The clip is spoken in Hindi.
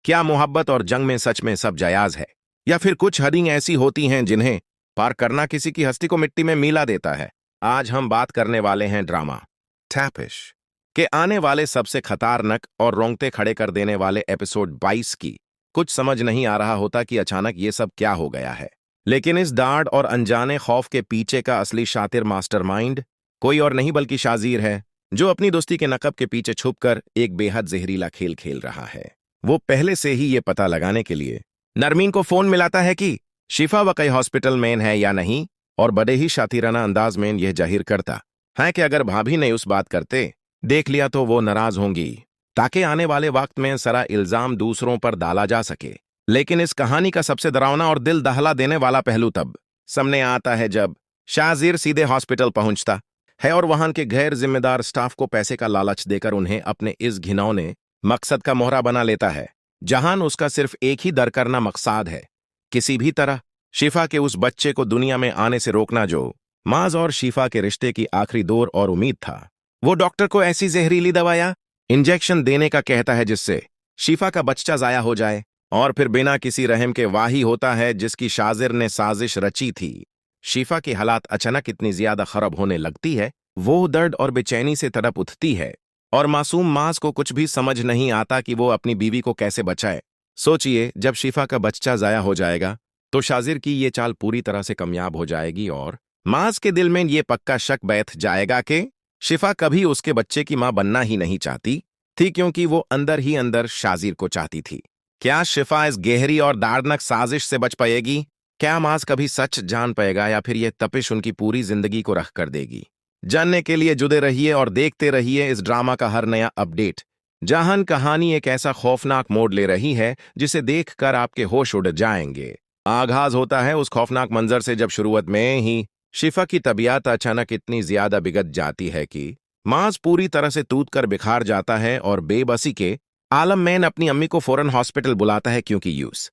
क्या मोहब्बत और जंग में सच में सब जायज है, या फिर कुछ हदें ऐसी होती हैं जिन्हें पार करना किसी की हस्ती को मिट्टी में मिला देता है। आज हम बात करने वाले हैं ड्रामा टैपिश के आने वाले सबसे खतरनाक और रोंगटे खड़े कर देने वाले एपिसोड 22 की। कुछ समझ नहीं आ रहा होता कि अचानक ये सब क्या हो गया है, लेकिन इस दाढ़ और अनजाने खौफ के पीछे का असली शातिर मास्टरमाइंड कोई और नहीं बल्कि शाजीर है, जो अपनी दोस्ती के नकब के पीछे छुपकर एक बेहद जहरीला खेल खेल रहा है। वो पहले से ही ये पता लगाने के लिए नरमीन को फोन मिलाता है कि शिफा वाकई हॉस्पिटल में है या नहीं, और बड़े ही शातिराना अंदाज में यह जाहिर करता है कि अगर भाभी ने उस बात करते देख लिया तो वो नाराज होंगी, ताकि आने वाले वक्त में सारा इल्जाम दूसरों पर डाला जा सके। लेकिन इस कहानी का सबसे डरावना और दिल दहला देने वाला पहलू तब सामने आता है जब शाजीर सीधे हॉस्पिटल पहुंचता है और वहां के गैर जिम्मेदार स्टाफ को पैसे का लालच देकर उन्हें अपने इस घिनौने मकसद का मोहरा बना लेता है, जहां उसका सिर्फ एक ही दर करना मकसद है, किसी भी तरह शिफा के उस बच्चे को दुनिया में आने से रोकना जो माज और शिफा के रिश्ते की आखिरी दौर और उम्मीद था। वो डॉक्टर को ऐसी जहरीली दवा या इंजेक्शन देने का कहता है जिससे शिफा का बच्चा जाया हो जाए, और फिर बिना किसी रहम के वाही होता है जिसकी शाजिर ने साजिश रची थी। शिफा की हालात अचानक इतनी ज्यादा खराब होने लगती है, वो दर्द और बेचैनी से तड़प उठती है, और मासूम माज को कुछ भी समझ नहीं आता कि वो अपनी बीवी को कैसे बचाए। सोचिए, जब शिफा का बच्चा जाया हो जाएगा तो शाजिर की ये चाल पूरी तरह से कामयाब हो जाएगी, और माज के दिल में ये पक्का शक बैठ जाएगा कि शिफा कभी उसके बच्चे की मां बनना ही नहीं चाहती थी, क्योंकि वो अंदर ही अंदर शाजिर को चाहती थी। क्या शिफा इस गहरी और दार्दनाक साजिश से बच पाएगी? क्या माज कभी सच जान पाएगा, या फिर यह तपिश उनकी पूरी जिंदगी को रख कर देगी? जानने के लिए जुड़े रहिए और देखते रहिए इस ड्रामा का हर नया अपडेट, जहां कहानी एक ऐसा खौफनाक मोड़ ले रही है जिसे देखकर आपके होश उड़ जाएंगे। आगाज होता है उस खौफनाक मंजर से जब शुरुआत में ही शिफा की तबीयत अचानक इतनी ज्यादा बिगड़ जाती है कि माज पूरी तरह से टूट कर बिखार जाता है, और बेबसी के आलम में अपनी अम्मी को फौरन हॉस्पिटल बुलाता है, क्योंकि यूस